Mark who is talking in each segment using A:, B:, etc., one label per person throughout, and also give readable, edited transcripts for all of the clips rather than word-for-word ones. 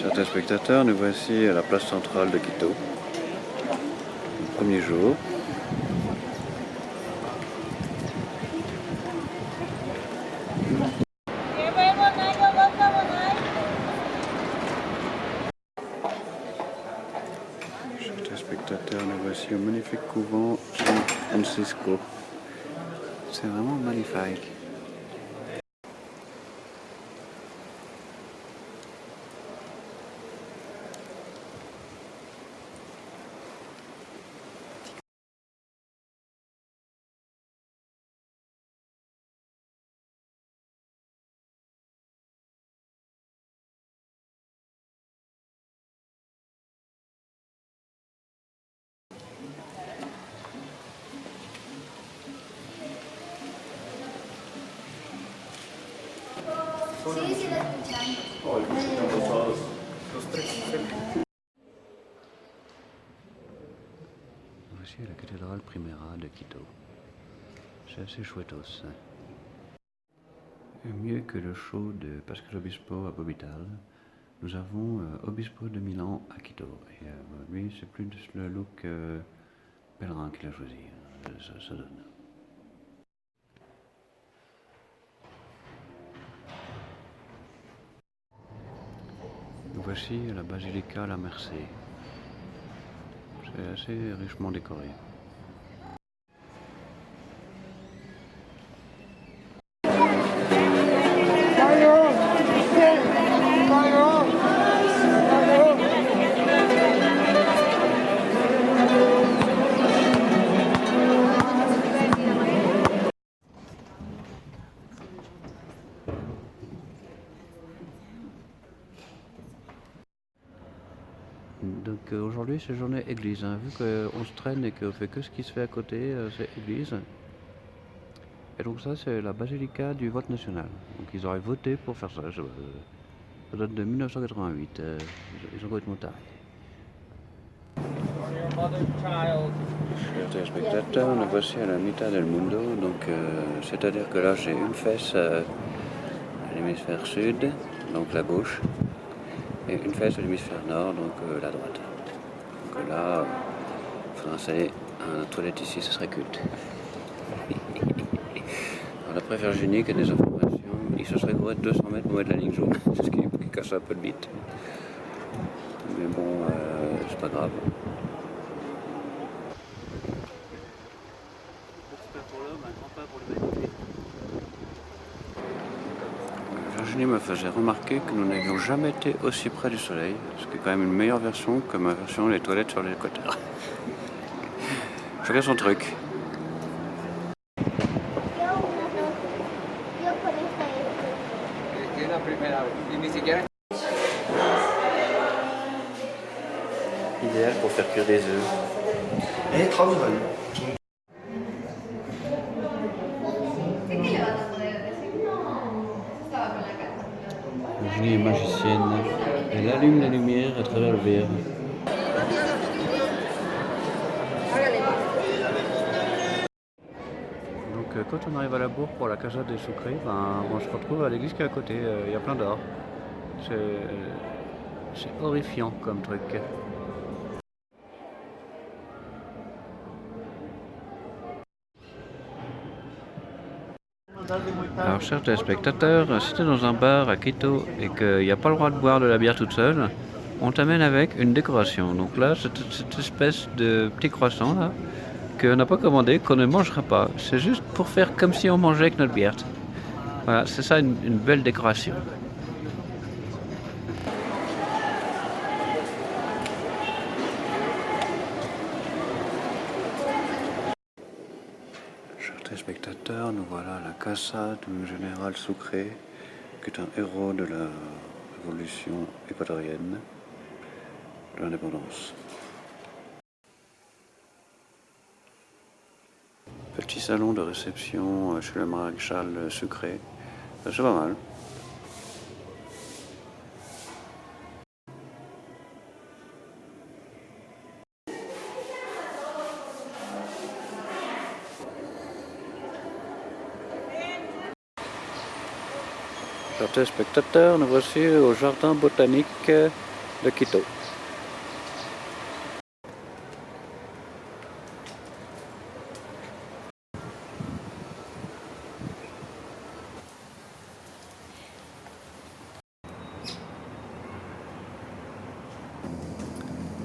A: Chers téléspectateurs, nous voici à la place centrale de Quito. Le premier jour. Chers téléspectateurs, nous voici au magnifique couvent San Francisco. C'est vraiment magnifique. Voici la cathédrale Primera de Quito. C'est assez chouettos. Mieux que le show de Pascal Obispo à Bobital, nous avons Obispo de Milan à Quito. Et lui, c'est plus le look pèlerin qu'il a choisi. Ça donne. Nous voici à la Basilica La Merced. C'est assez richement décoré. Donc aujourd'hui c'est journée église, hein. Vu qu'on se traîne et qu'on fait que ce qui se fait à côté, c'est église. Et donc ça c'est la basilica du vote national. Donc ils auraient voté pour faire ça. Ça date de 1988. Ils ont complètement taré. Chers téléspectateurs, nous voici à la mitad del mundo. Donc c'est-à-dire que là j'ai une fesse à l'hémisphère sud, donc la gauche, et une fesse à l'hémisphère nord, donc la droite. Donc là, il faudra installer un toilette ici, ce serait culte. Alors, d'après Virginie, qui a des informations, il se serait couru 200 mètres pour mettre la ligne jaune. C'est ce qui casse un peu le bite. Mais bon, c'est pas grave. Virginie me faisait remarquer que nous n'avions jamais été aussi près du soleil, ce qui est quand même une meilleure version que ma version les toilettes sur l'hélicoptère. Chacun son truc. Idéal pour faire cuire des œufs. Virginie est magicienne. Elle allume la lumière à travers le verre. Donc quand on arrive à la bourre pour la Casa de Sucre, on se retrouve à l'église qui est à côté. Il y a plein d'or. C'est horrifiant comme truc. Alors chers téléspectateurs, si tu es dans un bar à Quito et qu'il n'y a pas le droit de boire de la bière toute seule, on t'amène avec une décoration. Donc là, cette espèce de petit croissant là, qu'on n'a pas commandé, qu'on ne mangera pas. C'est juste pour faire comme si on mangeait avec notre bière. Voilà, c'est ça une belle décoration. Chers téléspectateurs, nous voilà à la casa du général Sucre, qui est un héros de la révolution équatorienne de l'indépendance. Petit salon de réception chez le maréchal Sucre, c'est pas mal. Chers téléspectateurs, nous voici au jardin botanique de Quito.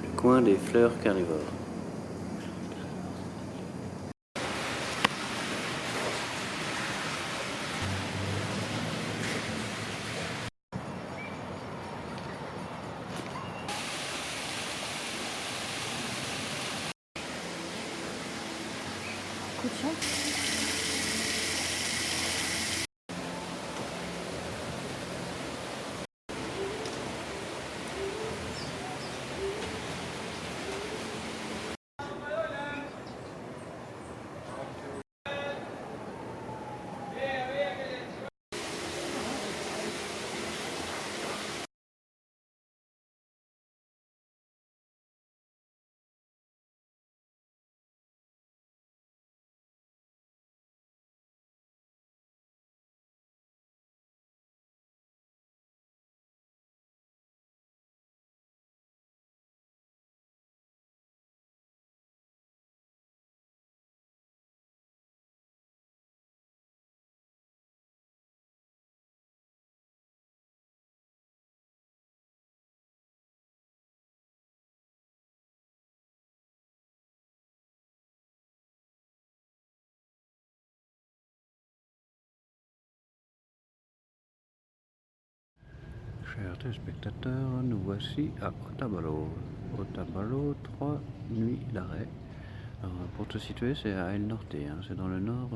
A: Le coin des fleurs carnivores.
B: Coup de chance.
A: Chers téléspectateurs, nous voici à Otavalo. Otavalo, 3 nuits d'arrêt. Pour te situer, c'est à El Norte, hein, c'est dans le nord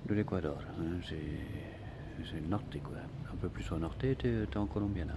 A: de l'Équateur. Hein, c'est le Norte, quoi. Un peu plus au Norte, t'es en Colombiana.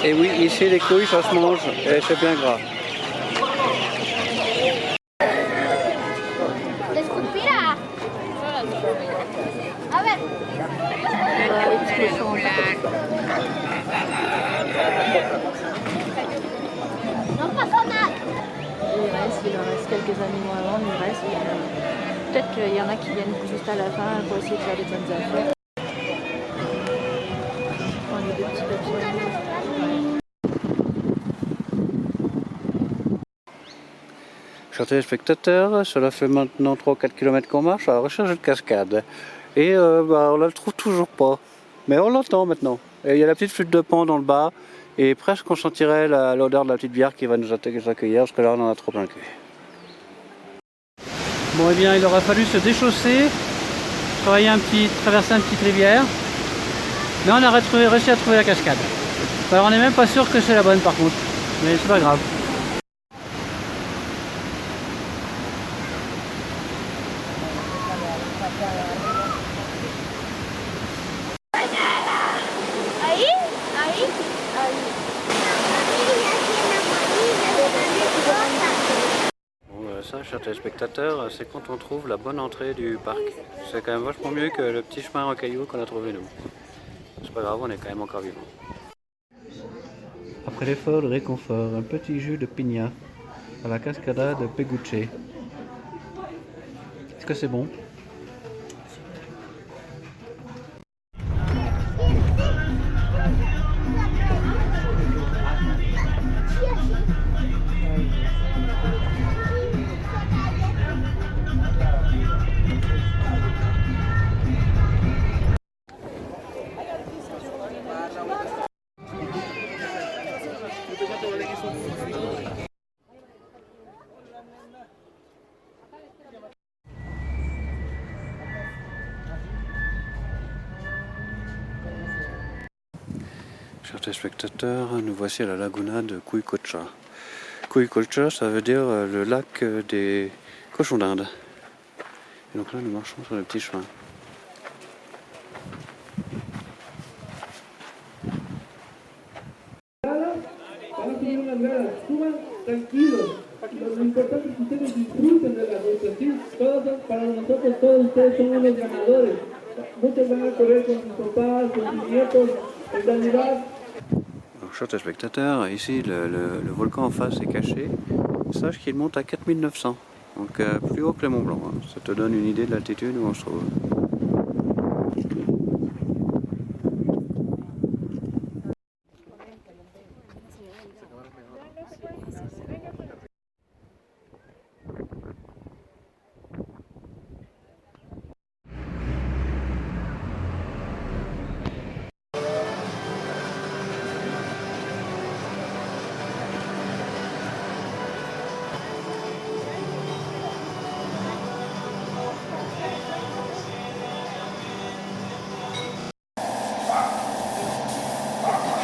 A: Et oui, ici les couilles ça se mange et c'est bien gras.
B: A ver. Non pasa nada. Il en reste quelques animaux avant, mais il reste. Peut-être qu'il y en a qui viennent juste à la fin pour essayer de faire des bonnes affaires. On est deux petits papillons.
A: Chers téléspectateurs, cela fait maintenant 3-4 km qu'on marche à la recherche de cascade. Et on ne la trouve toujours pas. Mais on l'entend maintenant. Et il y a la petite flûte de Pan dans le bas. Et presque on sentirait l'odeur de la petite bière qui va nous accueillir, parce que là on en a trop plein le cul. Bon, eh bien il aura fallu se déchausser, traverser une petite rivière. Mais on a réussi à trouver la cascade. Alors on n'est même pas sûr que c'est la bonne par contre. Mais c'est pas grave. Ça, chers téléspectateurs, c'est quand on trouve la bonne entrée du parc. C'est quand même vachement mieux que le petit chemin en cailloux qu'on a trouvé nous. C'est pas grave, on est quand même encore vivant. Après l'effort de réconfort, un petit jus de piña à la cascada de Peguche. Est-ce que c'est bon? Chers téléspectateurs, nous voici à la laguna de Cuicocha. Cuicocha, ça veut dire le lac des cochons d'Inde. Et donc là, nous marchons sur le petit chemin.
C: madrugada, suban tranquilos. Lo importante es que ustedes disfruten de la ruta, ¿sí? Para nosotros, todos ustedes son unos ganadores. Muchos van a correr con sus papás, con sus nietos, en realidad.
A: Alors, chers téléspectateurs, ici le volcan en face est caché. Sache qu'il monte à 4900, donc plus haut que le Mont Blanc. Hein. Ça te donne une idée de l'altitude où on se trouve.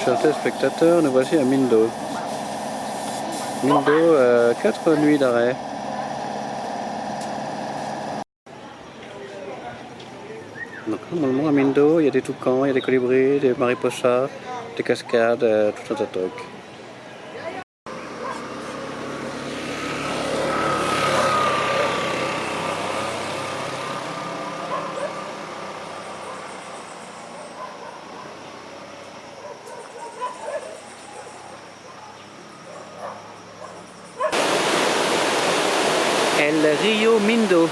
A: Chers téléspectateurs, nous voici à Mindo. Mindo, 4 nuits d'arrêt. Donc normalement à Mindo, il y a des toucans, il y a des colibris, des mariposas, des cascades, tout un tas de trucs. El Río Mindo.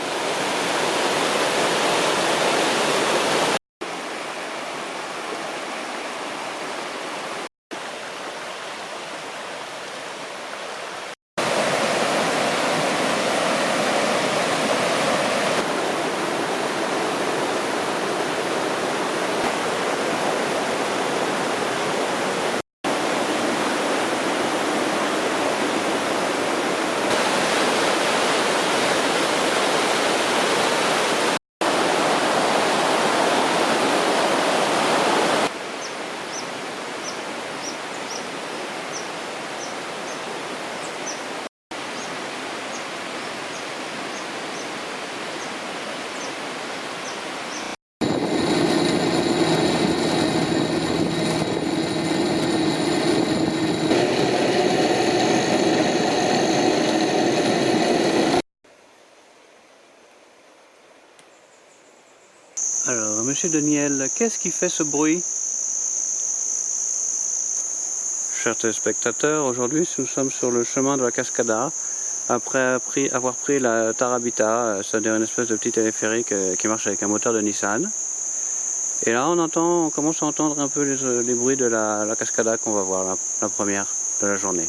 A: Alors, monsieur Daniel, qu'est-ce qui fait ce bruit? Chers téléspectateurs, aujourd'hui nous sommes sur le chemin de la Cascada, après avoir pris la Tarabita, c'est-à-dire une espèce de petit téléphérique qui marche avec un moteur de Nissan. Et là on commence à entendre un peu les bruits de la Cascada qu'on va voir, la première de la journée.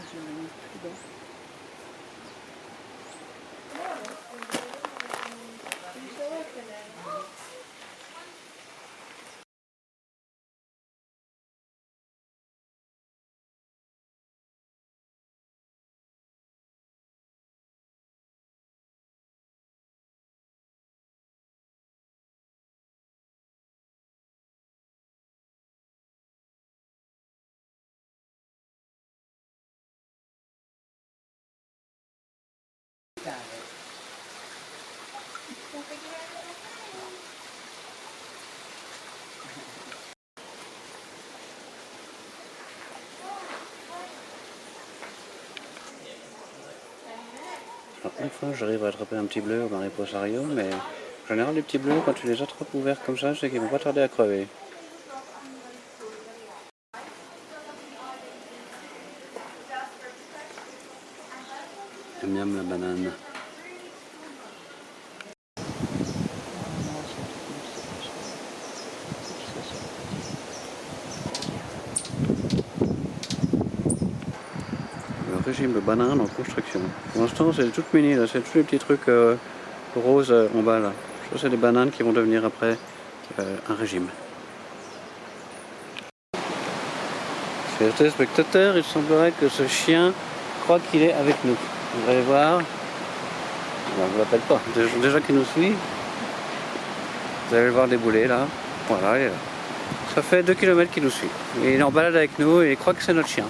B: je l'ai mis plus bas.
A: Alors, une fois, j'arrive à attraper un petit bleu au mariposario, mais en général, les petits bleus, quand tu les attrapes ouverts comme ça, c'est qu'ils vont pas tarder à crever. J'aime bien la banane. Le régime de bananes en construction. Pour l'instant, c'est tout mini, là, c'est tous les petits trucs roses en bas là. Ça, c'est des bananes qui vont devenir après un régime. Chers téléspectateurs, il semblerait que ce chien croit qu'il est avec nous. Vous allez voir. On ne l'appelle pas. Déjà qu'il nous suit. Vous allez le voir débouler là. Voilà, il est là. Ça fait 2 km qu'il nous suit. Et il est en balade avec nous et il croit que c'est notre chien.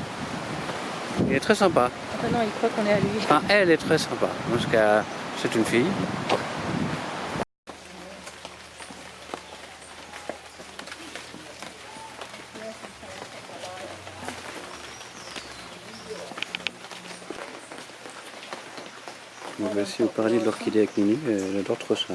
A: Il est très sympa.
B: Ah non, il croit qu'on est à lui.
A: Enfin, elle est très sympa. Parce que c'est une fille. Donc voici au paradis de l'orchidée avec Nini, elle adore trop ça.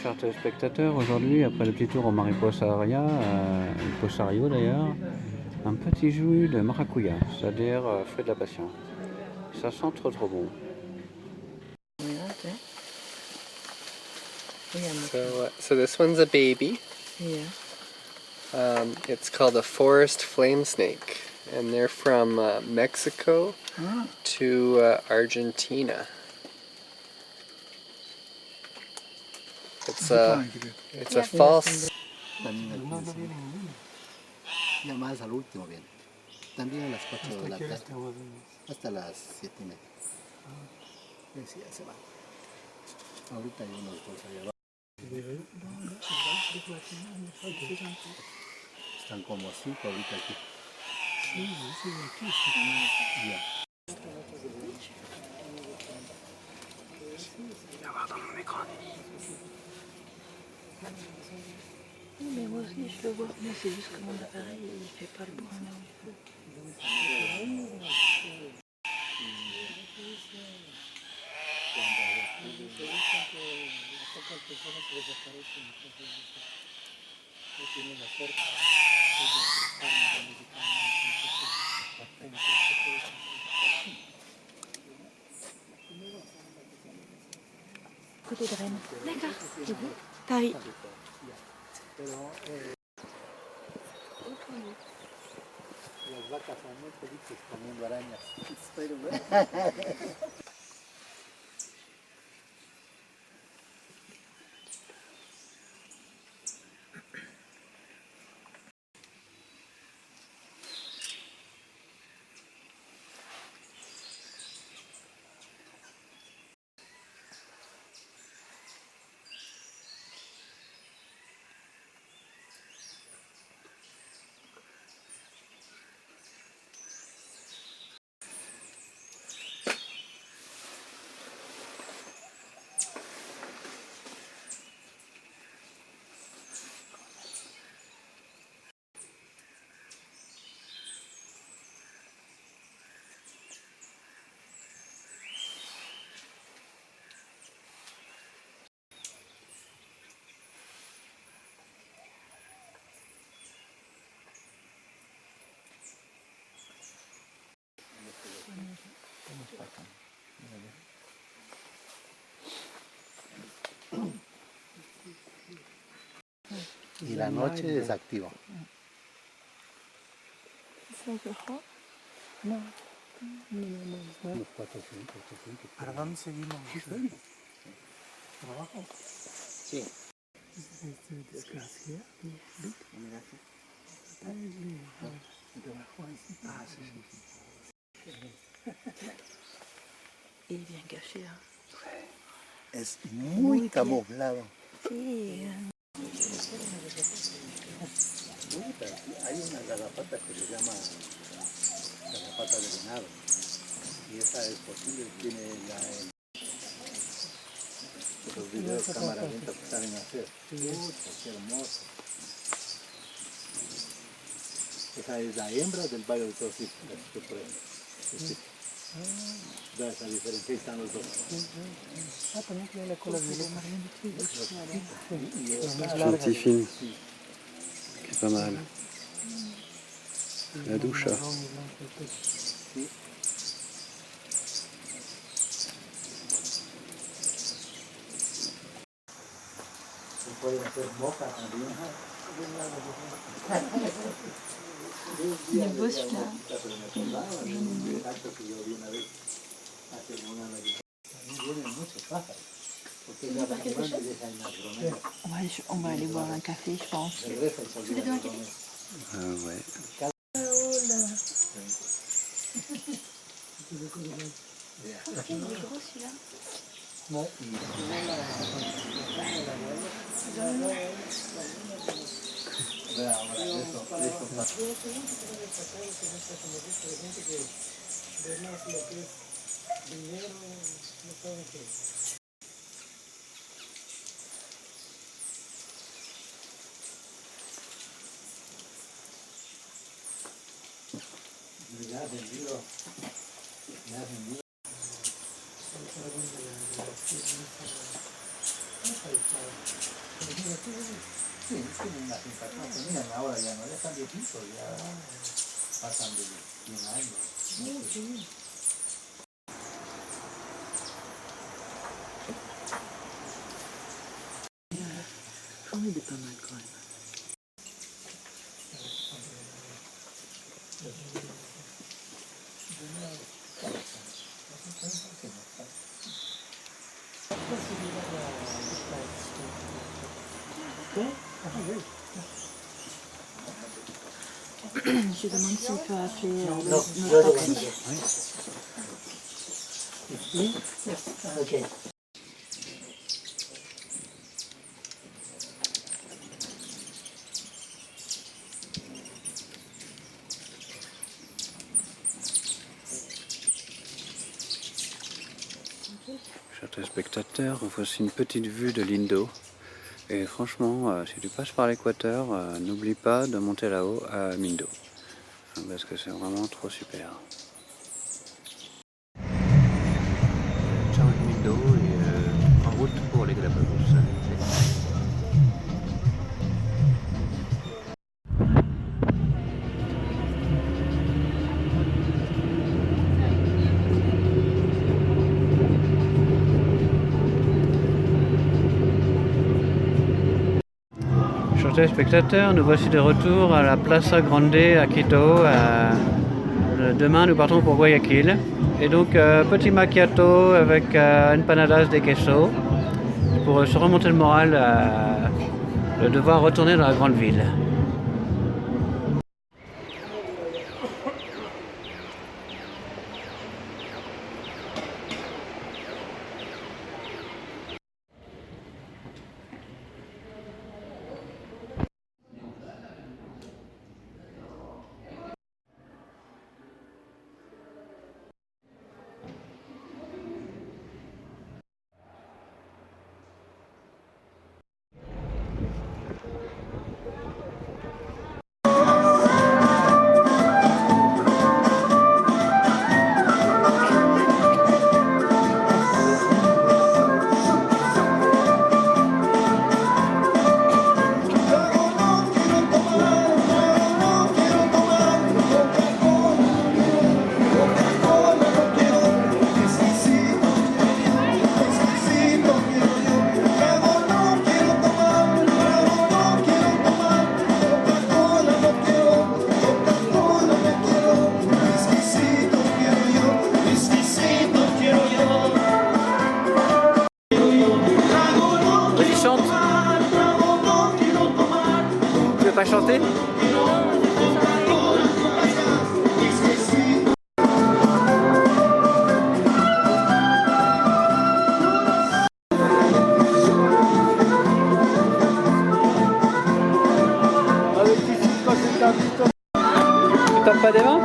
A: Chers téléspectateurs, aujourd'hui, après le petit tour au Mariposaria, Posario d'ailleurs, un petit jus de maracuya, c'est-à-dire fruit de la passion. Ça sent trop bon.
D: So this one's a baby.
B: Yeah.
D: It's called a forest flame snake, and they're from Mexico to Argentina. It's a false.
E: Llamadas al último bien. También a las 4 de la tarde. Hasta las 7:30. Sí, ya se va. Ahorita hay unos dos allá abajo. Están como 5 ahorita aquí. Ya.
A: Tu vas voir dans mon écran.
B: Mais moi aussi je le vois, mais c'est juste que mon appareil il fait pas le bruit là où il faut. Côté de Rennes. D'accord. Paris.
E: Las vacas son muy felices comiendo arañas. Y la noche desactiva. Unos 400, 800.
F: ¿Para dónde seguimos?
E: ¿Trabajo? Sí.
F: Desgracia.
E: Ah, sí, sí.
B: Il est bien caché. Hein.
E: Es muy camuflado.
B: Sí.
E: Hay una garrapata que se llama garrapata de venado. Y esa es posible, tiene los videos cámara lenta que saben hacer. Puta, qué hermoso. Esa es la hembra del Valle de Tosic, la suprema. Da esa diferencia, ahí están los dos.
F: Ah, también tiene la cola violeta.
A: Un petit film qui est pas mal. La douche.
E: Se puede hacer moca también.
B: Il est beau celui-là. On va aller boire un café, je pense.
A: Ouais.
B: Il est gros celui-là.
E: Sí, tienen una sensación. Miren, ahora ya no, ya están viejitos, ya pasan de 100 años.
B: Il est pas mal quand même. Je demande s'il peut appeler notre taxi.
E: Ok.
A: Chers téléspectateurs, voici une petite vue de l'Indo. Et franchement, si tu passes par l'équateur, n'oublie pas de monter là-haut à Mindo. Parce que c'est vraiment trop super. Ciao Mindo et en route pour les Galapagos. Chers téléspectateurs, nous voici de retour à la Plaza Grande à Quito. Demain, nous partons pour Guayaquil. Et donc, petit macchiato avec empanadas de queso pour se remonter le moral de devoir retourner dans la grande ville. chante. Tu veux pas chanter? Tu tapes pas des mains?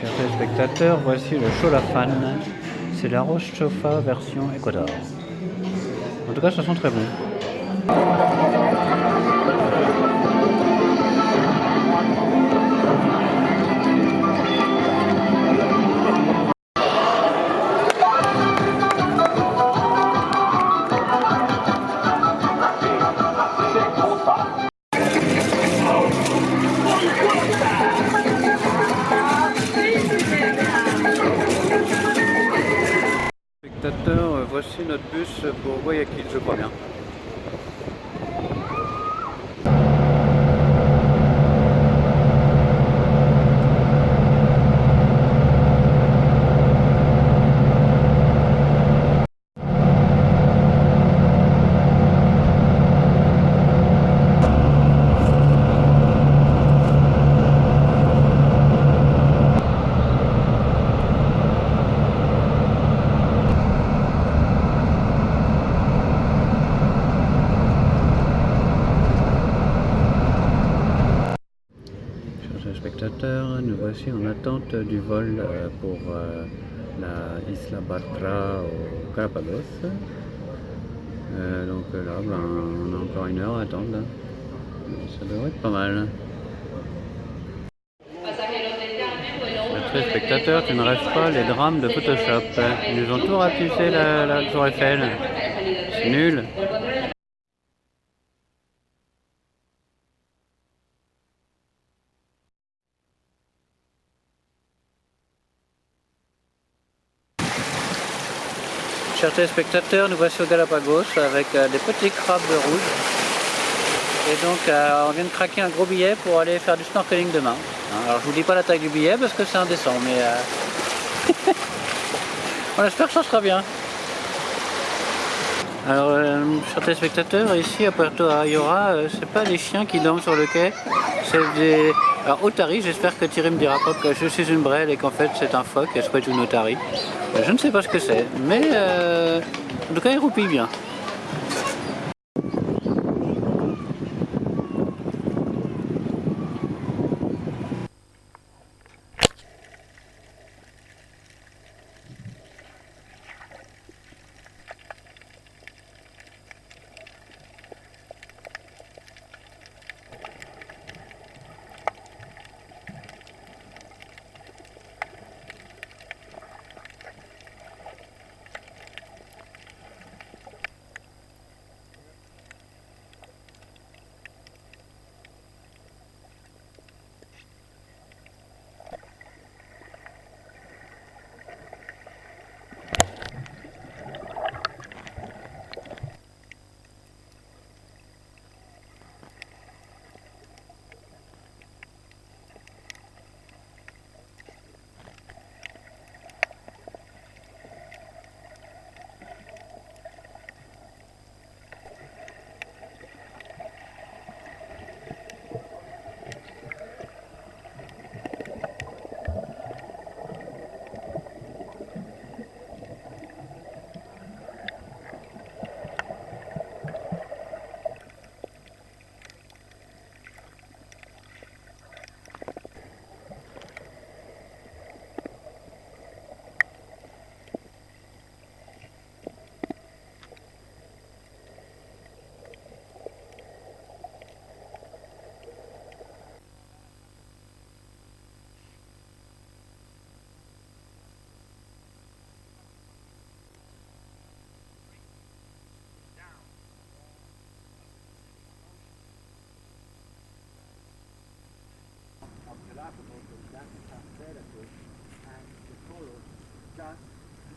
A: Chers téléspectateurs, voici le Cholafan. C'est la Roche Chofa version Équateur. En tout cas, ça sent très bon. Spectateurs, voici notre bus pour Guayaquil, je crois bien. Spectateurs, nous voici en attente du vol pour la Isla Bartra au Galapagos. Donc là, on a encore une heure à attendre. Là. Ça devrait être pas mal. Chers spectateurs, tu ne rêves pas les drames de Photoshop. Ils nous ont tout rapetissé la Tour Eiffel. C'est nul. Chers téléspectateurs, nous voici au Galapagos avec des petits crabes rouges. Et donc on vient de craquer un gros billet pour aller faire du snorkeling demain. Alors je vous dis pas la taille du billet parce que c'est indécent, mais on espère que ça sera bien. Alors chers téléspectateurs, ici à Puerto Ayora, c'est pas des chiens qui dorment sur le quai, c'est des... Alors otaries, j'espère que Thierry me dira pas que je suis une brêle et qu'en fait c'est un phoque et souhaite une otarie. Je ne sais pas ce que c'est, mais en tout cas il roupille bien.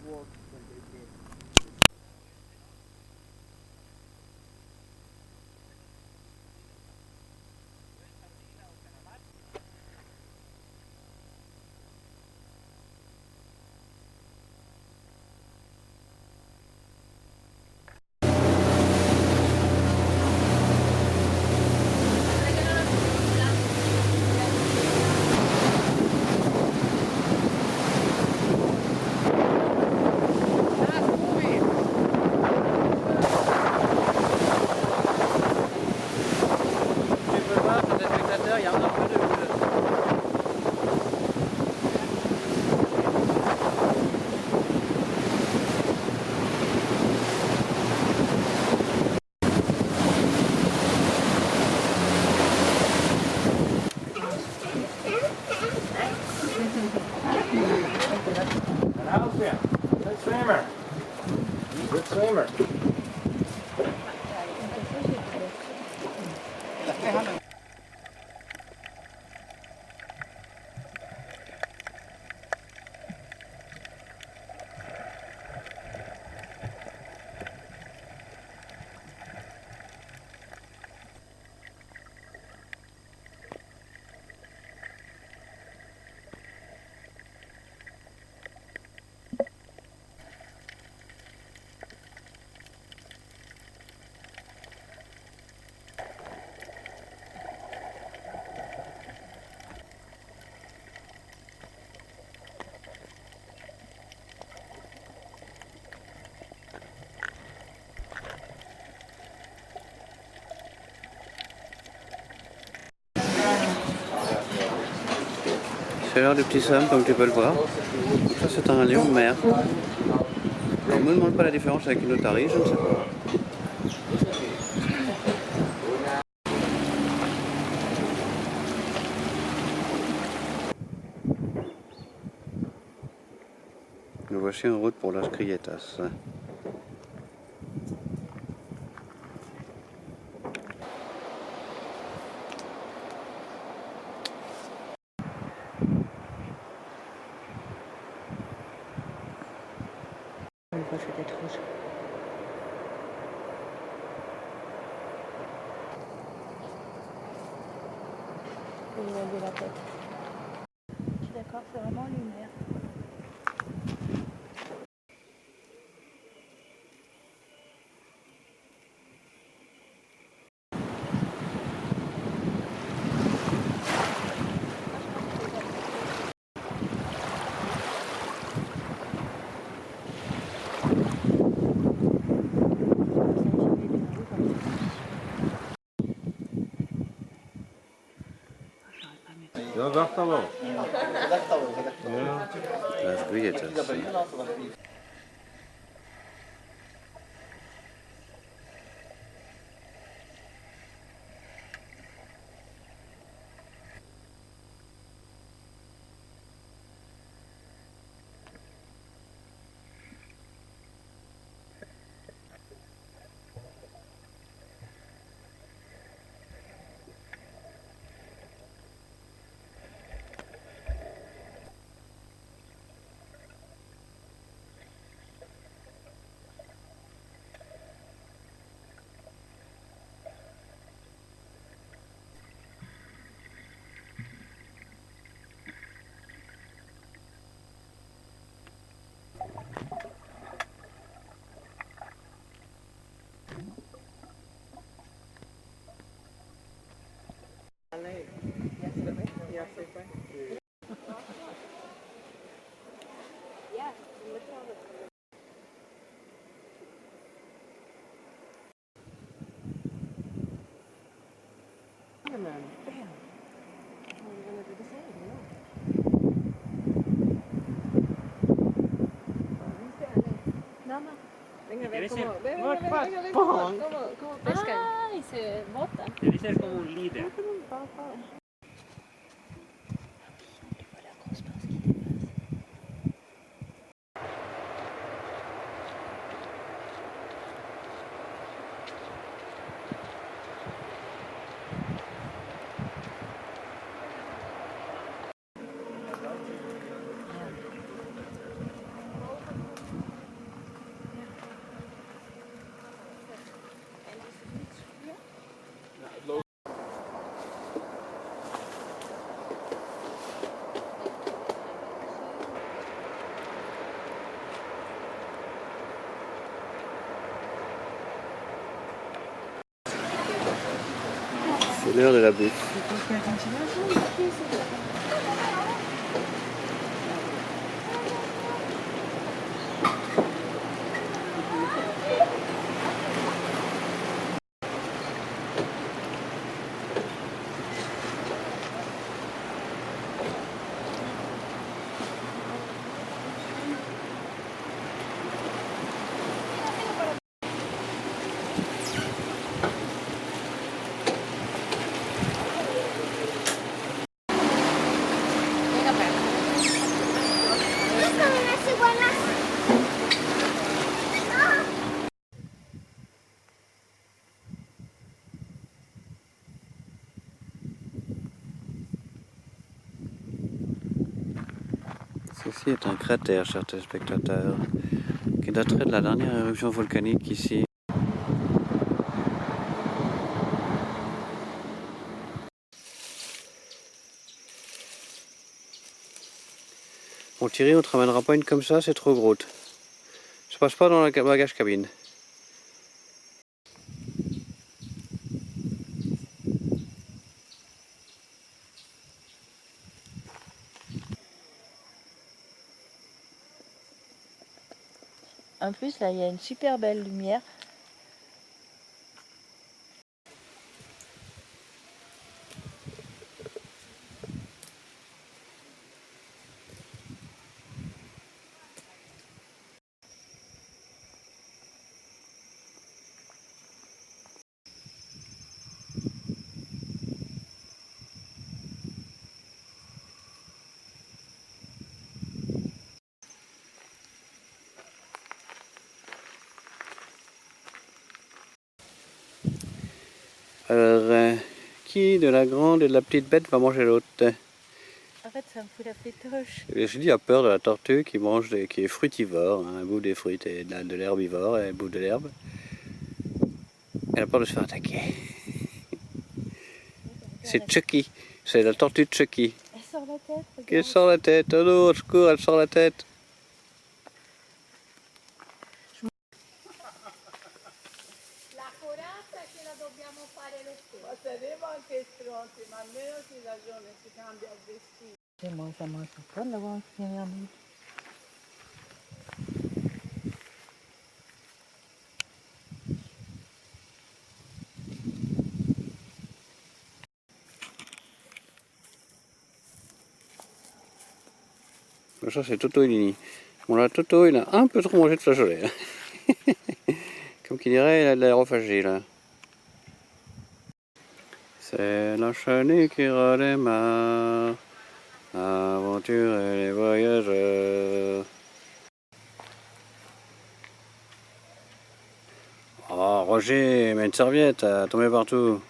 A: Tu peux voir, sur des spectateurs, il y a un peu de boule.
G: Good swimmer. Good swimmer.
A: C'est l'heure du petit Sam, comme tu peux le voir. Ça, c'est un lion de mer. On ne me demande pas la différence avec une otarie, je ne sais pas. Nous voici en route pour Las Crilletas.
B: Une fois je vais être rouge. Faut lui lever la tête. Je suis d'accord, c'est vraiment lunaire. Las Crilletas.
H: No, no.
G: Venga,
H: Debe ser
G: cómo pescan.
H: Ah, y se bota.
G: Debe ser como un líder.
A: C'est l'heure de la bouffe. Ceci est un cratère, chers téléspectateurs, qui daterait de la dernière éruption volcanique ici. Bon Thierry, on te ramènera pas une comme ça, c'est trop gros. Ça passe pas dans la bagage cabine.
B: En plus, là, il y a une super belle lumière.
A: Alors, qui de la grande et de la petite bête va manger l'autre?
B: En fait, ça me fout la pétoche.
A: Je dis à peur de la tortue qui mange qui est fruitivore, hein, elle bouffe des fruits et de l'herbivore, elle bouffe de l'herbe. Elle a peur de se faire attaquer. C'est Chucky, c'est la tortue de Chucky.
B: Elle sort la tête. Regarde.
A: Qui sort la tête, oh non, au secours, elle sort la tête.
H: La corazza ce la dobbiamo fare lo stesso.
C: Ma saremo anche stronzi, ma almeno si ragione, si cambia il vestito.
F: Moi, ça m'a fait peur de l'avoir regardé.
A: Ça c'est Toto et Nini. Bon là, Toto il a un peu trop mangé de flageolet. Comme qu'il dirait, il a de l'aérophagie là. C'est la chenille qui redémarre, aventure et les voyageurs. Oh Roger, mets une serviette, à tomber partout.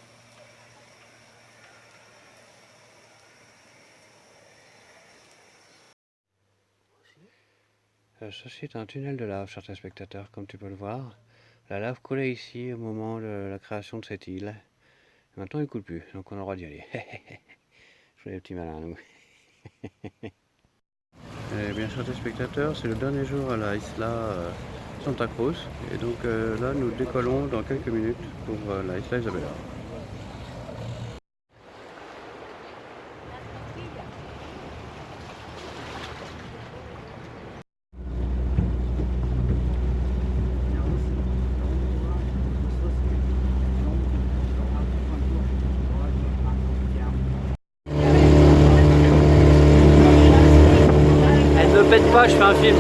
A: Ceci est un tunnel de lave, chers téléspectateurs, comme tu peux le voir. La lave coulait ici au moment de la création de cette île. Maintenant il ne coule plus, donc on a le droit d'y aller. Je fais les petits malins, nous. Et bien, chers téléspectateurs, c'est le dernier jour à la Isla Santa Cruz. Et donc là, nous décollons dans quelques minutes pour la Isla Isabela. Pète pas, je fais un film.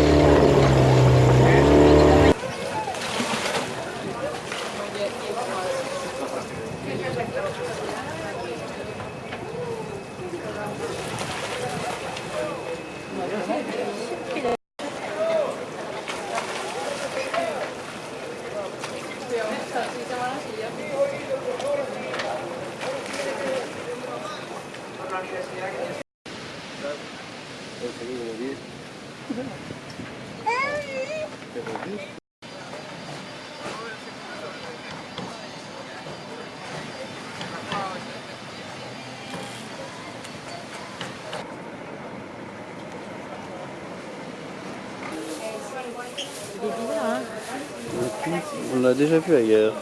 A: On l'a déjà vu ailleurs.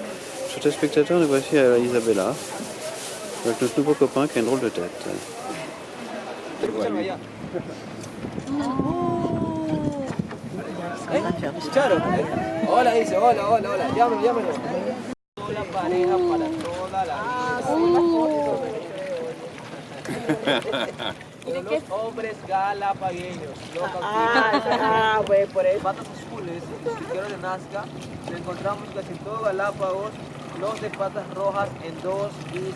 A: Chers téléspectateurs, nous voici à Isabela. Avec notre nouveau copain qui a une drôle de tête.
G: Charo. Hola, dice, hola, hola, hola. Llámelo, llámelo. La pareja para toda la vida. Los hombres galapagueños. Pues por eso. Patas azules, en Tierra de Nazca, lo encontramos casi en todo Galápagos. Los de patas rojas en 2 y...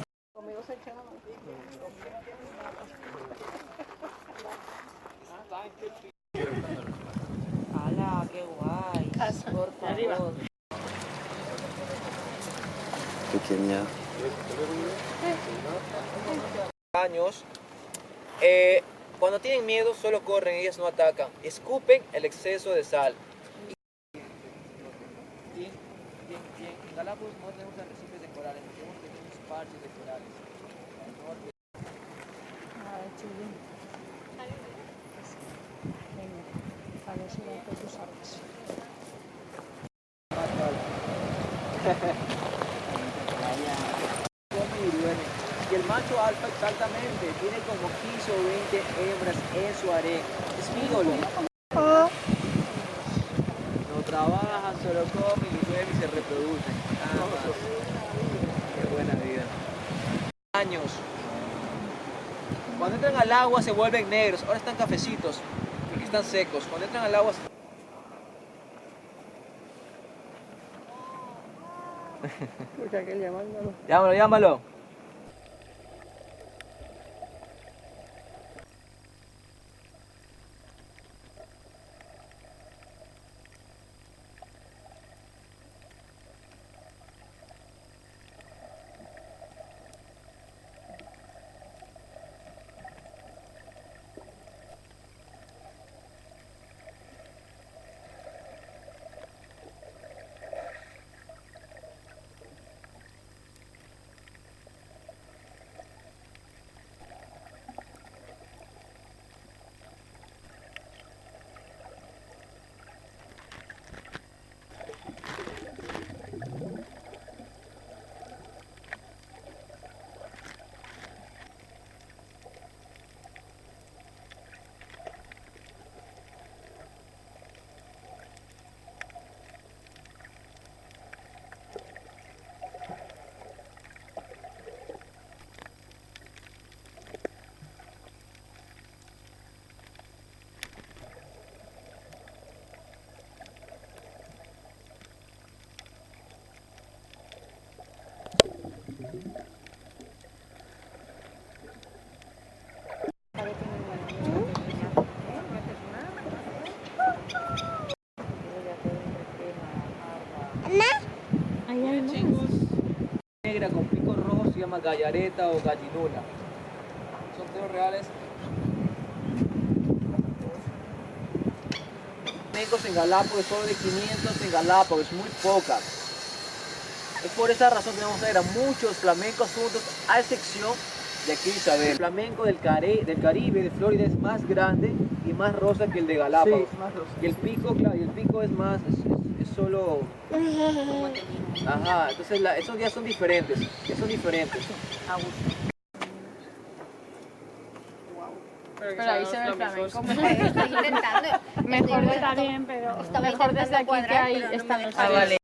G: ¡Hala, qué guay! Por favor.
A: Pequeña.
G: Años, cuando tienen miedo solo corren, ellas no atacan, escupen el exceso de sal. Bien. En Galápagos no tenemos arrecifes de corales, tenemos pequeños parches de corales. Y el macho alfa exactamente tiene como 15 o 20 hembras en su harén. Es ídolo. No trabajan, solo comen y duermen y se reproducen. Nada más. Qué buena vida. Años. Cuando entran al agua se vuelven negros. Ahora están cafecitos porque están secos. Cuando entran al agua... Llámalo, llámalo. Negra con picos rojos se llama gallareta o gallinula. Son teros reales. Flamencos en Galápagos, solo de 500 en Galápagos, muy pocas. Es por esa razón que vamos a ver a muchos flamencos juntos, a excepción de aquí Isabel. El flamenco del Caribe, de Florida, es más grande y más rosa que el de Galápagos.
F: Sí, más rosa.
G: Y el pico, claro, y el pico es más, es solo... Ajá, entonces esos días son diferentes, son diferentes.
B: Pero ahí se ve el flamenco.
H: Estoy intentando.
B: Mejor está bien, pero
H: Estaba
B: mejor desde
H: intentando
B: aquí que
H: cuadrar,
B: ahí
H: pero no
B: están
H: me
B: los
H: deja.
B: vale.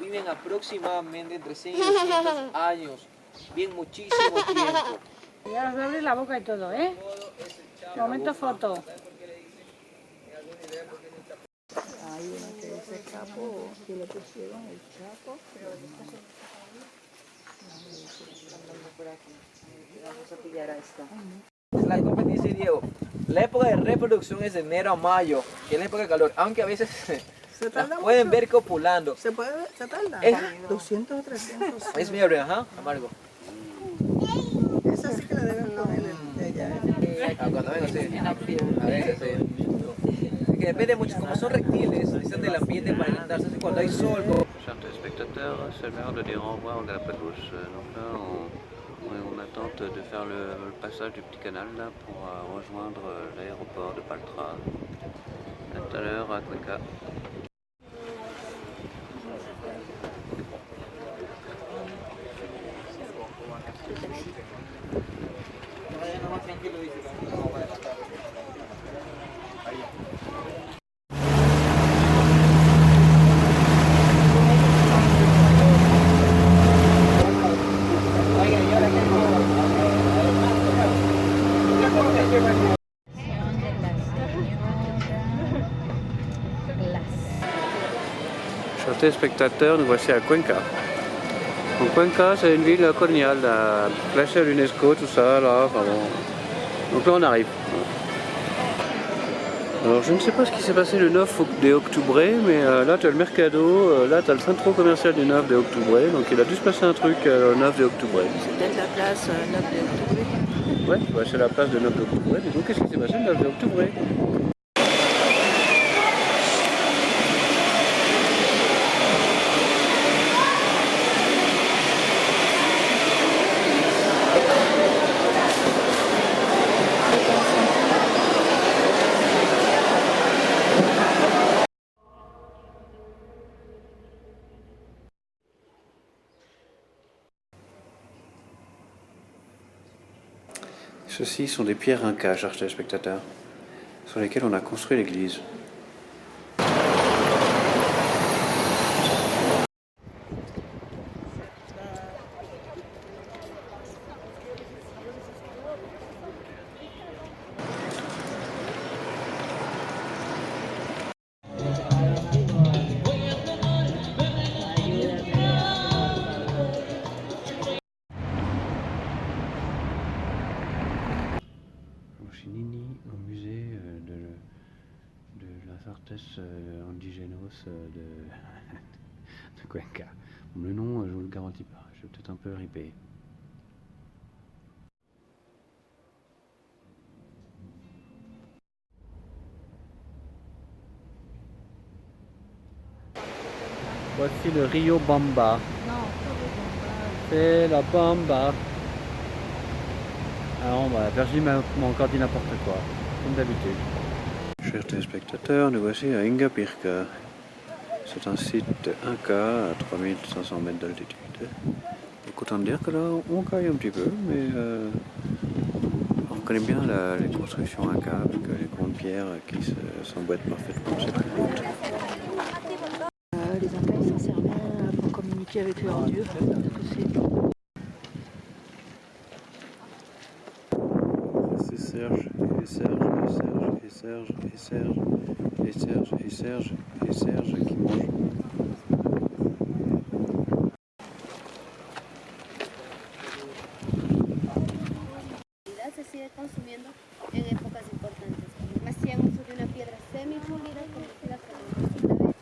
G: Viven aproximadamente entre 100 y 200 años, bien muchísimo tiempo.
F: Ya os abre la boca y todo, ¿eh? Momento foto. Hay uno que es el capo, que le pusieron el chapo, pero vamos a pillar a esta.
G: La competencia, Diego, la época de reproducción es de enero a mayo, que es la época de calor, aunque a veces las pueden ver copulando.
F: ¿Se puede ver? ¿Se tarda?
G: Es-
F: 200 o 300.
G: Es mi abril, ajá, amargo.
F: Esa sí que la deben poner de allá.
G: Cuando venga, sí. A veces, sí. Es que depende mucho, como son reptiles, necesitan del ambiente para alimentarse, así cuando hay sol.
A: Chers téléspectateurs, c'est l'heure de dire au revoir au Galapagos. Donc là, on attend de faire le passage du petit canal là, pour rejoindre l'aéroport de Paltra. À tout à l'heure à Cuenca. Chers téléspectateurs, nous voici à Cuenca. Donc Cuenca, c'est une ville coloniale, classée à l'UNESCO, tout ça, là, enfin bon. Donc là, on arrive. Alors, je ne sais pas ce qui s'est passé le 9 de octobre, mais là, tu as le Mercado, là, tu as le centre commercial du 9 de octobre, donc il a dû se passer un truc le 9 de octobre.
F: C'est peut-être la place 9 de octobre.
A: Ouais, c'est la place de 9 de octobre. Et donc, qu'est-ce qui s'est passé le 9 de octobre? Ceux-ci sont des pierres incas, chers téléspectateurs, sur lesquelles on a construit l'église. Chinini, au musée de las artes indigenos de Cuenca. Bon, le nom, je vous le garantis pas, je vais peut-être un peu ripé. Voici le Rio Bamba. C'est la Bamba. Alors, Virginie m'a encore dit n'importe quoi, comme d'habitude. Chers téléspectateurs, nous voici à Ingapirca. C'est un site Inca à 3500 mètres d'altitude. Donc autant dire que là, on caille un petit peu, mais on connaît bien les constructions Inca avec les grandes pierres qui s'emboîtent parfaitement sur la route.
F: Les Incas ils s'en servaient pour communiquer avec leurs dieux.
A: C'est Serge, et Serge, et Serge, et Serge, et Serge, et Serge, et Serge, et Serge qui mange.
I: Se sigue consumiendo en épocas importantes. Hacían uso de una piedra semipulida convertida como.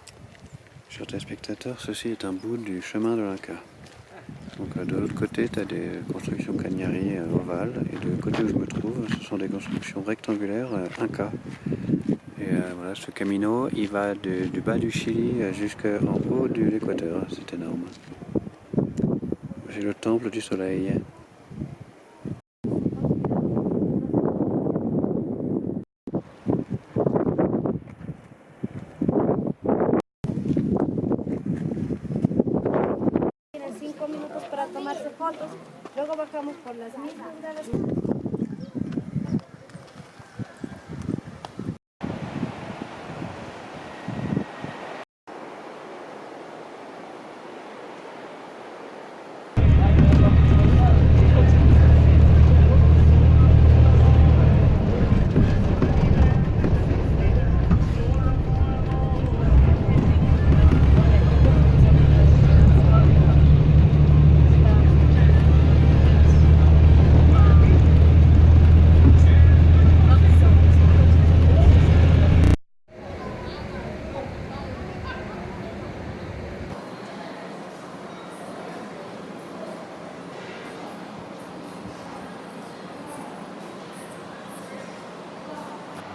A: Chers téléspectateurs, ceci est un bout du chemin de l'Inca. Donc de l'autre côté, tu as des constructions cagnari ovales, et de côté où je me trouve, ce sont des constructions rectangulaires Inca. Et voilà, ce camino, il va du bas du Chili jusqu'en haut de l'Équateur, c'est énorme. J'ai le temple du soleil.
I: Tienen 5 minutos para tomarse fotos, luego bajamos por las mismas gradas.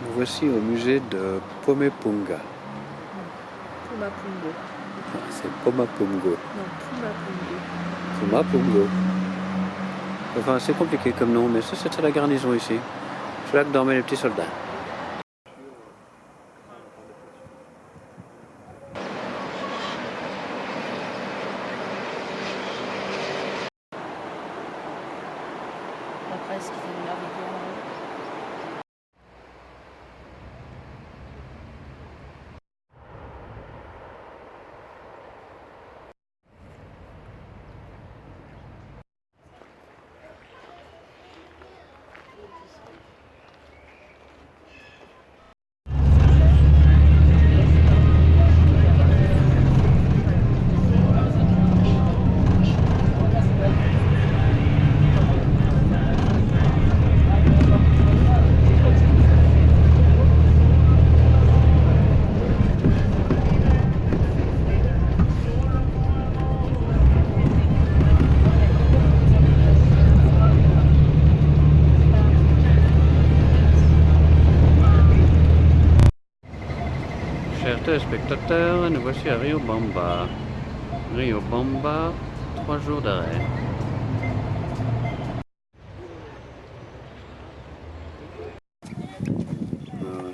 A: Nous voici au musée de Pomepunga.
F: Pumapungo.
A: C'est Pomapungo.
F: Non, Pumapungo.
A: Pomapungo. Enfin, c'est compliqué comme nom, mais ça, c'était la garnison ici. C'est là que dormaient les petits soldats.
F: Après, ce qu'ils avaient l'air de dire.
A: Chers téléspectateurs, nous voici à Riobamba. Riobamba, 3 jours d'arrêt.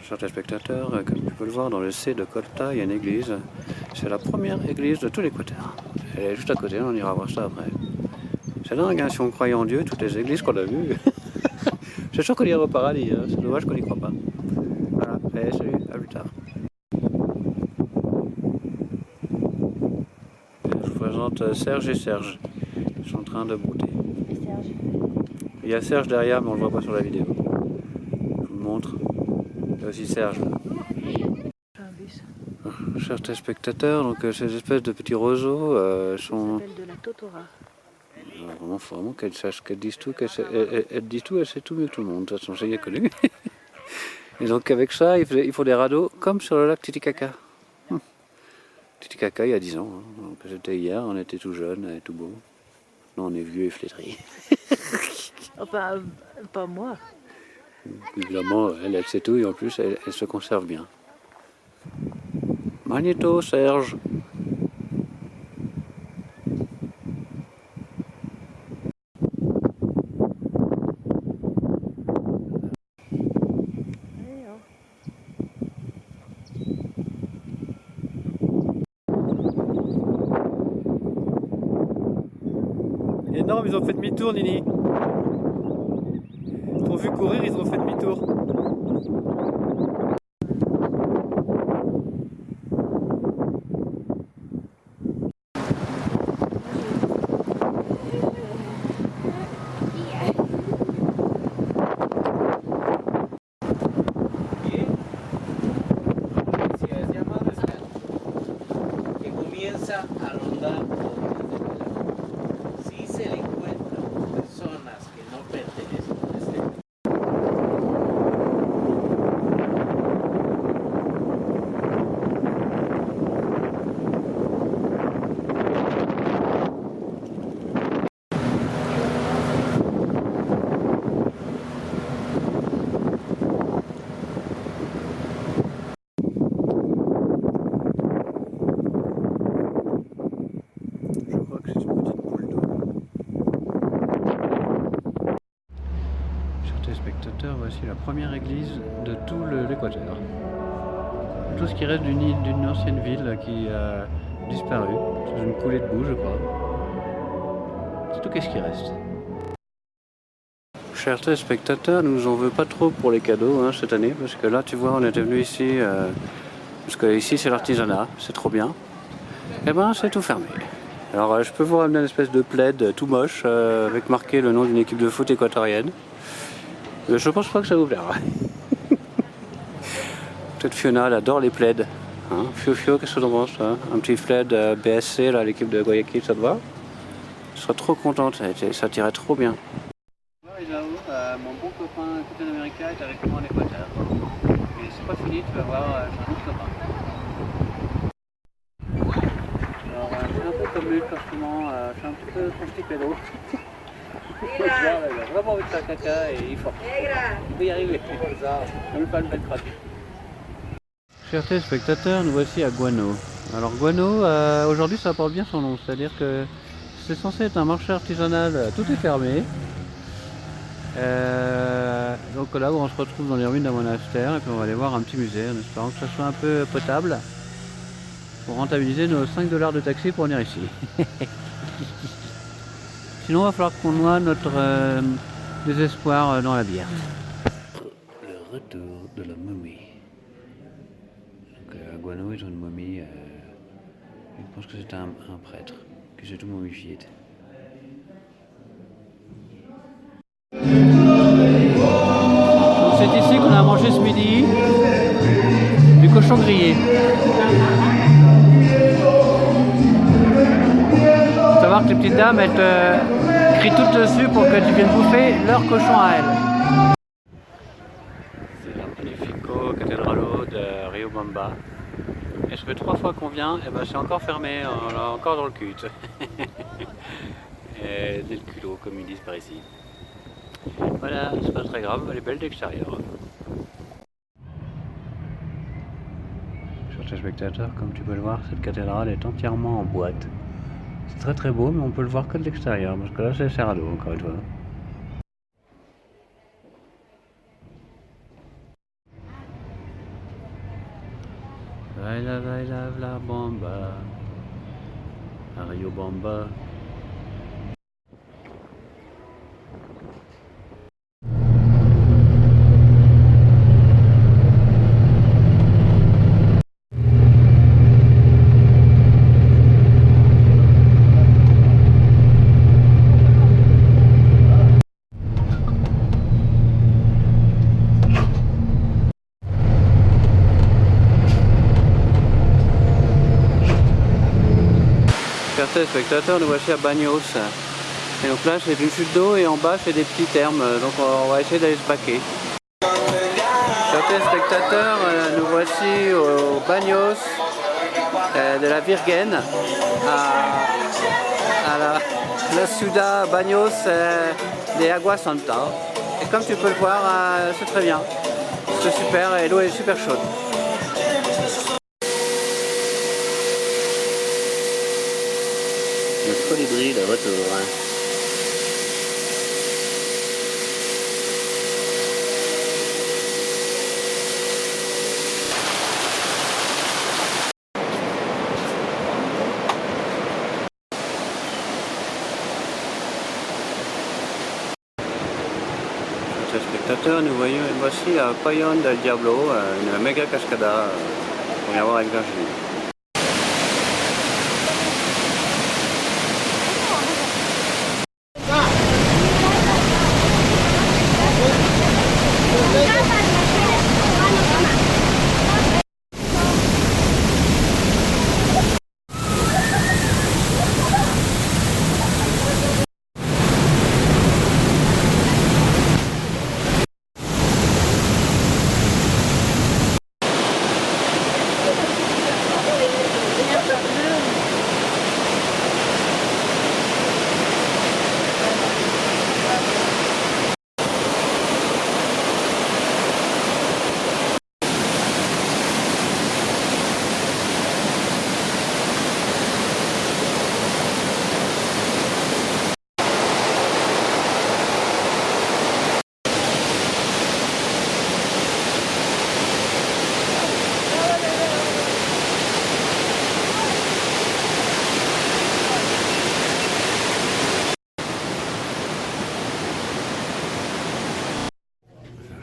A: Chers téléspectateurs, comme tu peux le voir dans le C de Colta, il y a une église. C'est la première église de tout l'Équateur. Elle est juste à côté, on ira voir ça après. C'est dingue, hein, si on croyait en Dieu, toutes les églises qu'on a vues. C'est sûr qu'on irait au paradis, hein. C'est dommage qu'on n'y croit pas. Voilà, allez, salut, à plus tard. Je vous présente Serge et Serge. Ils sont en train de brouter. Il y a Serge derrière, mais on ne le voit pas sur la vidéo. Je vous le montre. Il y a aussi Serge. Chers téléspectateurs, donc ces espèces de petits roseaux sont...
F: Ça s'appelle de la totora.
A: Vraiment, faut vraiment qu'elle sache, qu'elle dise tout, elle dit tout, elle sait tout mieux que tout le monde. De toute façon, c'est connu. Et donc avec ça, il faut des radeaux comme sur le lac Titicaca. Titicaca, il y a 10 ans. Hein. Donc, c'était hier, on était tout jeunes et tout beau. Maintenant, on est vieux et flétris.
F: Enfin, pas moi.
A: Évidemment, elle sait tout et en plus, elle se conserve bien. Magnéto, Serge.
J: Énorme, ils ont fait demi-tour, Nini. Ils t'ont vu courir, ils ont fait demi-tour.
A: Voici la première église de tout l'Équateur. Tout ce qui reste d'une ancienne ville qui a disparu, sous une coulée de boue je crois. C'est tout ce qui reste. Chers téléspectateurs, nous en veut pas trop pour les cadeaux hein, cette année, parce que là tu vois on était venu ici, parce que ici c'est l'artisanat, c'est trop bien. Et ben c'est tout fermé. Alors je peux vous ramener une espèce de plaid tout moche, avec marqué le nom d'une équipe de foot équatorienne. Je pense pas que ça vous plaira. Peut-être Fiona, elle adore les plaids. Hein, Fio, qu'est-ce que t'en penses hein? Un petit plaid BSC, là, l'équipe de Guayaquil, ça te va? Je serais trop contente, ça t'irait trop bien. Mon bon copain Captain America est avec moi en Équateur. Et c'est pas fini, tu vas voir, j'ai un autre copain. Alors, c'est un peu comme lui, forcément, je suis un petit peu son petit pédo. Il a vraiment envie de faire caca et il faut. Il peut y arriver. On lui fait une belle craque. Chers téléspectateurs, nous voici à Guano. Alors Guano, aujourd'hui ça porte bien son nom, c'est-à-dire que c'est censé être un marché artisanal, tout est fermé. Donc là où on se retrouve dans les ruines d'un monastère et puis on va aller voir un petit musée en espérant que ça soit un peu potable pour rentabiliser nos 5 $ de taxi pour venir ici. Sinon, il va falloir qu'on noie notre désespoir dans la bière. Le retour de la momie. Donc, à Guano, ils ont une momie. Je pense que c'est un prêtre qui s'est tout momifié. C'est ici qu'on a mangé ce midi du cochon grillé. Faut savoir que les petites dames elles te crient toutes dessus pour que tu viennes bouffer leur cochon à elles. C'est la Magnifico Catedralo de Riobamba. Et ça fait 3 fois qu'on vient, et ben c'est encore fermé, on est encore dans le cul. Et dès le culot, comme ils disent par ici. Voilà, c'est pas très grave, elle est belle d'extérieur. Chers chers téléspectateurs, comme tu peux le voir, cette cathédrale est entièrement en boîte. C'est très très beau, mais on peut le voir que de l'extérieur, parce que là c'est Cerrado, encore une fois. Baila, baila, la bomba. Rio Bomba. Chers téléspectateurs, nous voici à Bagnos. Et donc là c'est une chute d'eau et en bas c'est des petits thermes, donc on va essayer d'aller se baquer. Chers téléspectateurs, nous voici au Bagnos de la Virgen, à la ciudad Bagnos de Agua Santa. Et comme tu peux le voir, c'est très bien, c'est super et l'eau est super chaude. Le colibri de retour. Chers spectateurs, nous voici à Payon del Diablo, une méga cascada pour y avoir avec Virginie.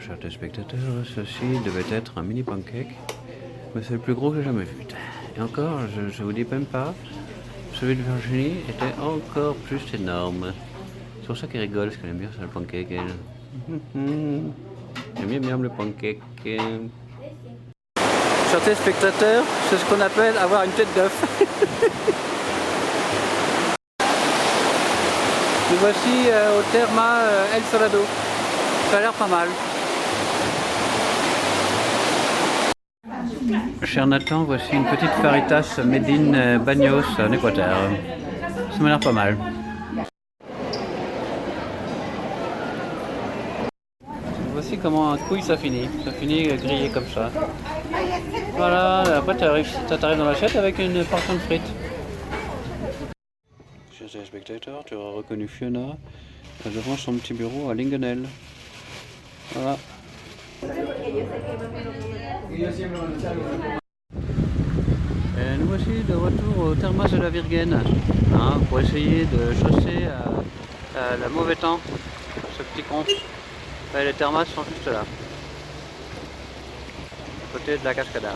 A: Chers téléspectateurs, ceci devait être un mini pancake, mais c'est le plus gros que j'ai jamais vu. Et encore, je vous dis même pas, celui de Virginie était encore plus énorme. C'est pour ça qu'elle rigole, parce qu'elle aime bien ça, le pancake, elle. J'aime bien le pancake. Chers téléspectateurs, c'est ce qu'on appelle avoir une tête d'œuf. Nous voici au Therma El Salado. Ça a l'air pas mal. Cher Nathan, voici une petite faritas made in Bagnos en Équateur. Ça m'a l'air pas mal. Voici comment un couille ça finit. Ça finit grillé comme ça. Voilà, après ça t'arrive dans l'assiette avec une portion de frites. Chers téléspectateurs, tu auras reconnu Fiona devant son petit bureau à Lingenel. Voilà. Et nous voici de retour au Termas de la Virgen, pour essayer de chausser le mauvais temps, ce petit con. Et les Termas sont juste là, à côté de la cascada.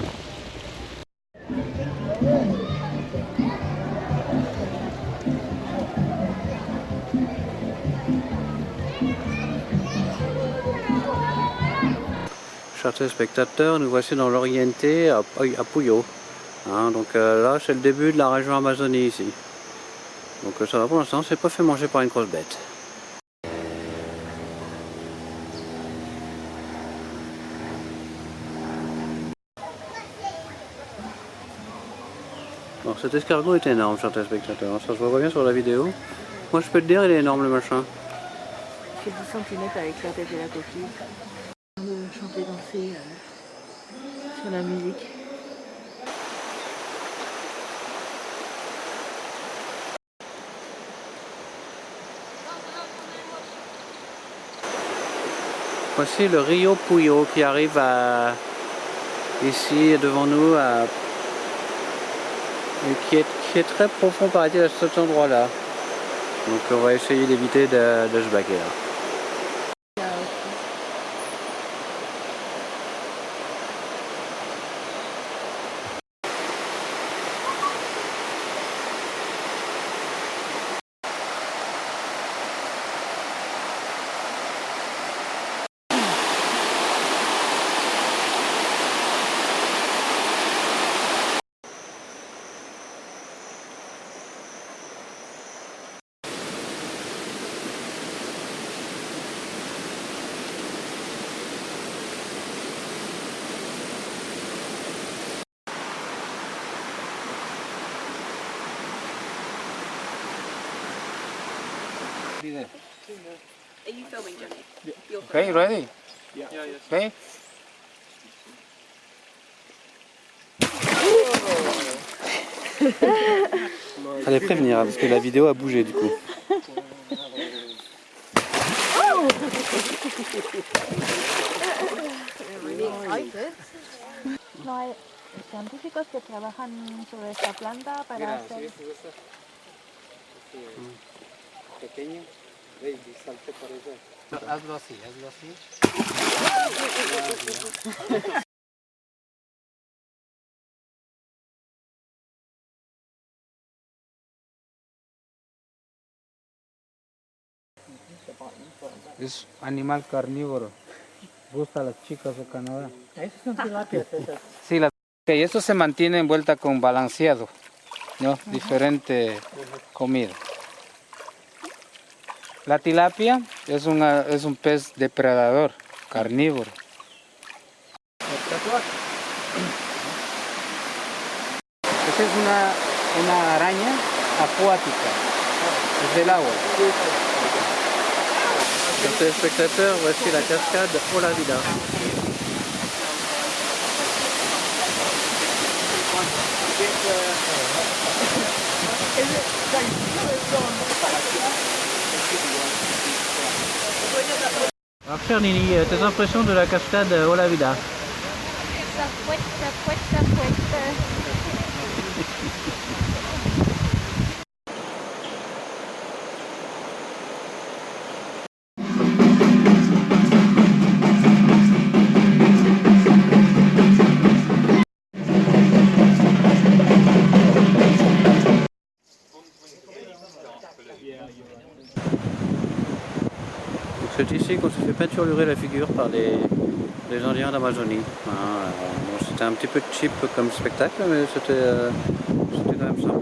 A: Chers téléspectateurs, nous voici dans l'Oriente à Puyo. Donc là, c'est le début de la région Amazonie ici. Donc ça va pour l'instant, c'est pas fait manger par une grosse bête. Bon, cet escargot est énorme, chers téléspectateurs. Ça se voit pas bien sur la vidéo. Moi, je peux te dire, il est énorme le machin.
B: Il fait 10 cm avec la tête et la coquille. De chanter, danser sur la musique.
A: Voici le Rio Puyo qui arrive ici devant nous et qui est très profond paraît-il à cet endroit-là. Donc on va essayer d'éviter de se baquer là.
F: Are you filming, Jimmy? You're
K: Okay, ready?
J: Yeah.
K: Okay.
A: Fallait prévenir parce que la vidéo a bougé du coup.
B: No hay científicos que trabajan sobre esta planta para hacer...
D: Pequeño. Salte por eso.
E: Hazlo así, hazlo así.
K: Es animal carnívoro. Gusta a las chicas de Canadá.
E: Esas son tilapias, esas.
K: Sí, y eso se mantiene envuelta con balanceado, ¿no? Diferente comida. La tilapia es un pez depredador, carnívoro. Esa es una araña acuática, es del agua.
A: Chers téléspectateurs, voici la cascade Olavida. Alors, cher Nini, tes impressions de la cascade Olavida?
B: Ça fouette, ça fouette, ça fouette.
A: C'est ici qu'on se fait peinturer la figure par les Indiens d'Amazonie. Bon, c'était un petit peu cheap comme spectacle, mais c'était quand même sympa.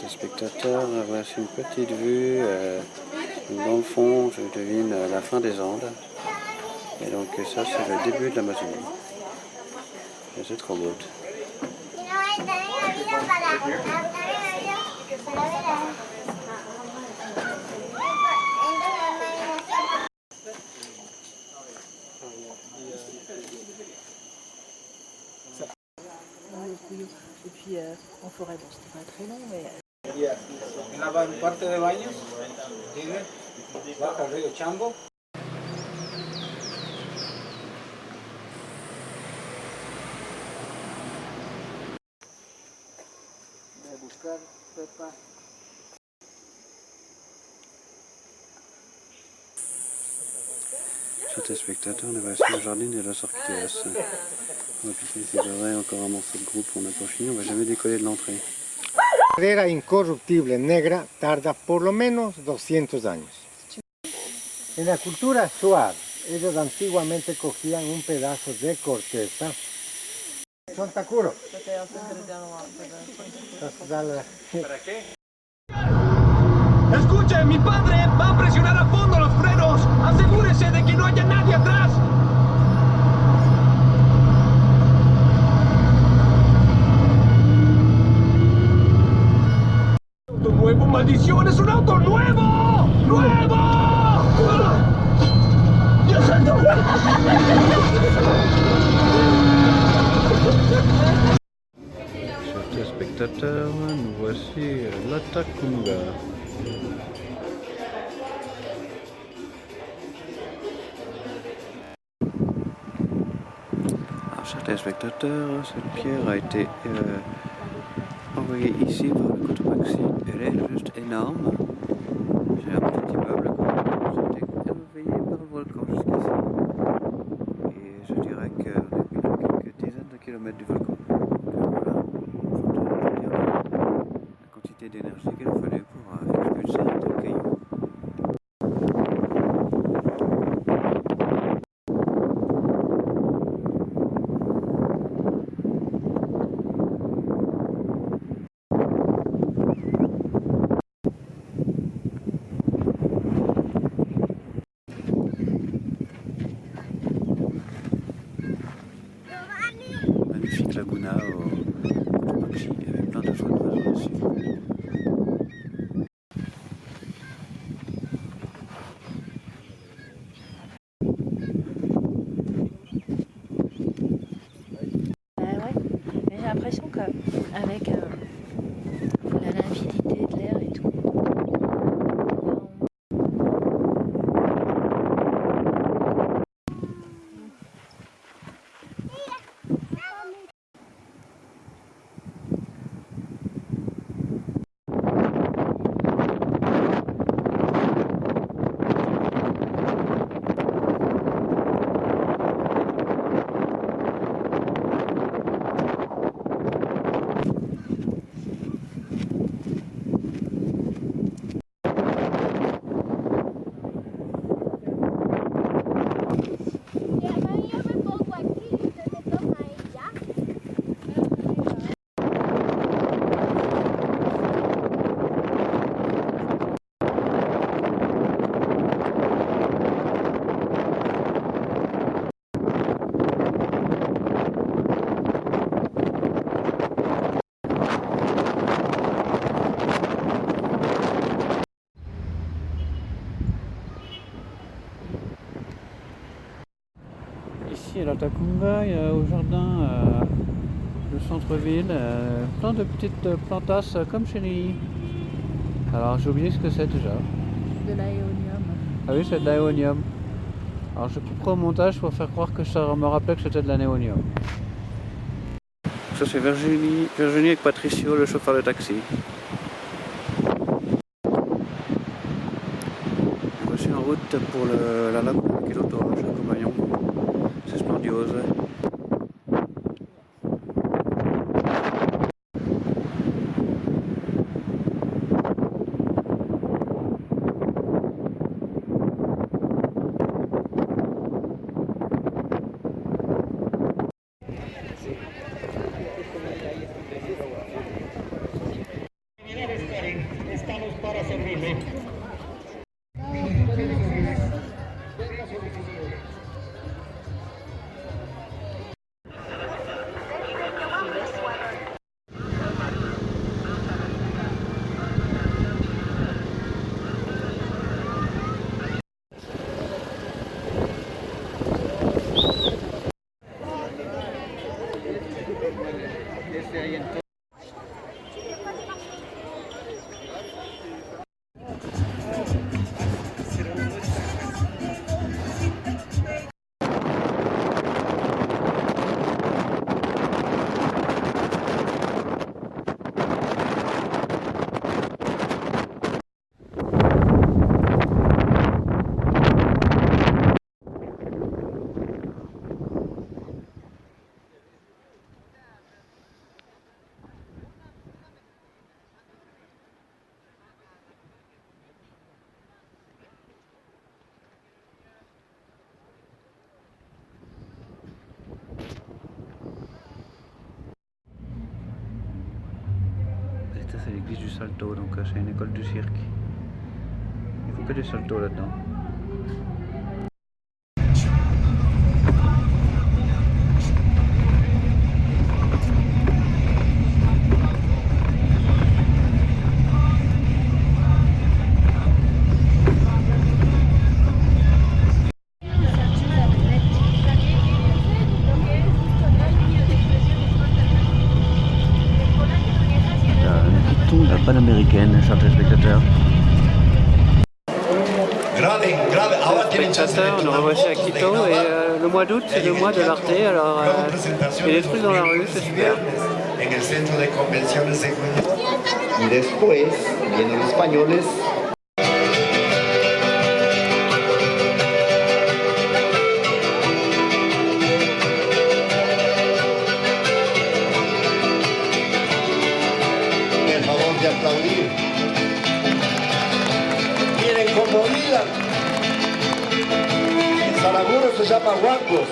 A: Spectateurs, voici une petite vue. Dans le fond, je devine la fin des Andes. Et donc ça, c'est le début de l'Amazonie. Et c'est trop beau.
F: Et puis en forêt, bon, c'était pas très long, mais...
K: En la parte de baños, baja el río Chambo. Voy a buscar Pepa.
A: Chers spectateurs, nous voici au jardin de Los Orquídeas. Oh putain, c'est vrai, encore un morceau de groupe, on n'a pas fini, on va jamais décoller de l'entrée.
L: La madera incorruptible negra tarda por lo menos 200 años. En la cultura suave, ellos antiguamente cogían un pedazo de corteza. Son takuro.
K: ¿Para qué?
C: ¡Escuche! ¡Mi padre va a presionar a fondo los frenos! ¡Asegúrese de que no haya nadie atrás!
M: ¡Es un auto nuevo! ¡Nuevo! ¡Dios santo!
A: Chers téléspectateurs, nous voici à Latacunga. Alors, chers téléspectateurs, cette pierre a été envoyée ici par le Cotopaxi. Elle est juste énorme. J'ai un petit immeuble qui a été envoyé par le volcan jusqu'ici. Et je dirais qu'on est plus à quelques dizaines de kilomètres du volcan. La quantité d'énergie qu'il a fallu pour expulser un tel caillou. Magnifique laguna au Cotopaxi avec plein de faune d'oiseaux dessus.
B: Ouais, mais j'ai l'impression qu'avec la limpidité de l'air et tout,
A: Ici à Latacunga, il y a au jardin le centre-ville, plein de petites plantasses comme chez Lily. Alors j'ai oublié ce que c'est déjà.
B: de l'aéonium.
A: Ah oui, c'est de l'aéonium. Alors je couperai au montage pour faire croire que ça me rappelait que c'était de l'anéonium. Ça c'est Virginie avec Patricio, le chauffeur de taxi. Voici en route pour la lagune de Quiloto, chez Compagnon. C'est Splendiosa.
M: Estamos para servirle.
A: Ça c'est l'église du Salto, donc c'est une école de cirque. Il faut que des saltos là-dedans. panaméricaine, chers téléspectateurs.
M: Spectateurs,
A: nous revoici à Quito et le mois d'août c'est le mois de l'Arte, alors il y a des trucs dans la rue, c'est super.
N: En el centro de convenciones de y después vienen los españoles. El favor de aplaudir. Miren cómo miran. En Saraguro se llama guapos.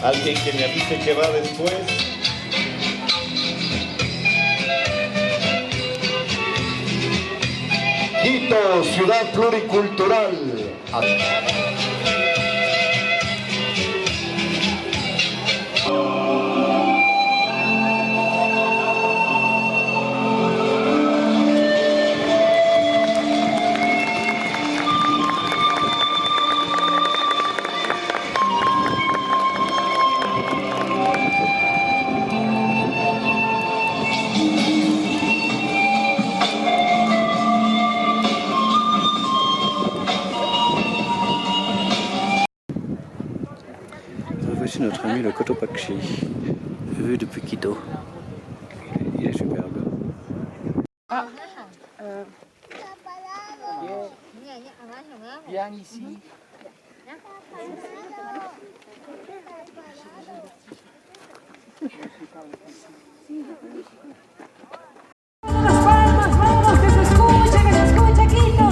N: Alguien que me avise que va después. Quito, ciudad pluricultural.
A: Voici notre ami le Cotopaxi, vu depuis Quito. Il est superbe.
F: Viens ici.
M: Las palmas, vamos, que se escucha Quito.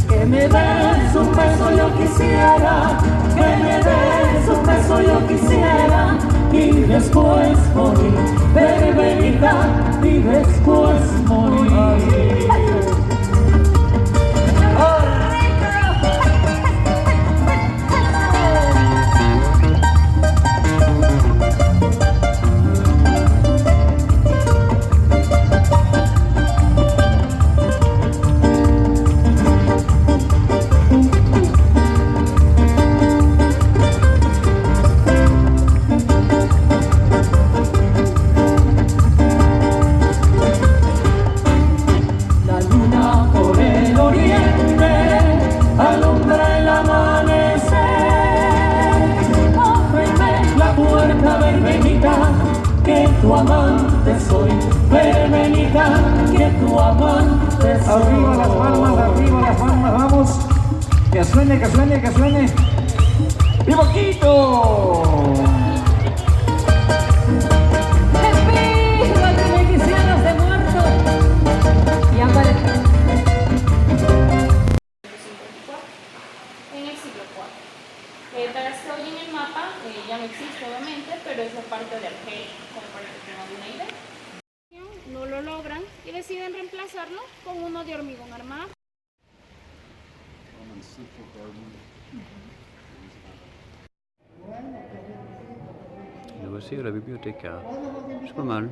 M: Que me des un beso yo quisiera, que me des un beso yo quisiera, y después morir, Benita, y después morir. Tu amante soy, Benita, que tu amante soy. Arriba las palmas, vamos. Que suene, que suene, que suene. ¡Viva Quito! ¡Viva que me quisieras de muerto! Y aparece.
O: En el siglo IV. Para que hoy en el mapa ya no existe obviamente, pero es la parte de Argelia, como para que tengan una idea. No lo logran y deciden reemplazarlo con uno de hormigón armado.
A: Et voici la bibliothèque. C'est pas mal.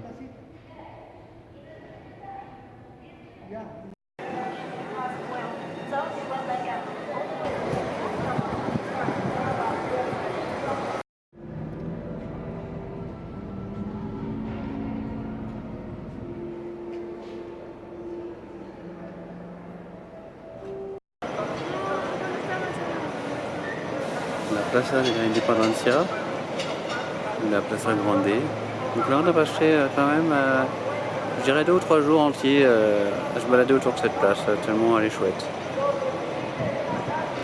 A: La Plaza de l'Independencia, la Plaza Grande. Donc là on a passé quand même, je dirais 2 ou 3 jours entiers à se balader autour de cette place, tellement elle est chouette.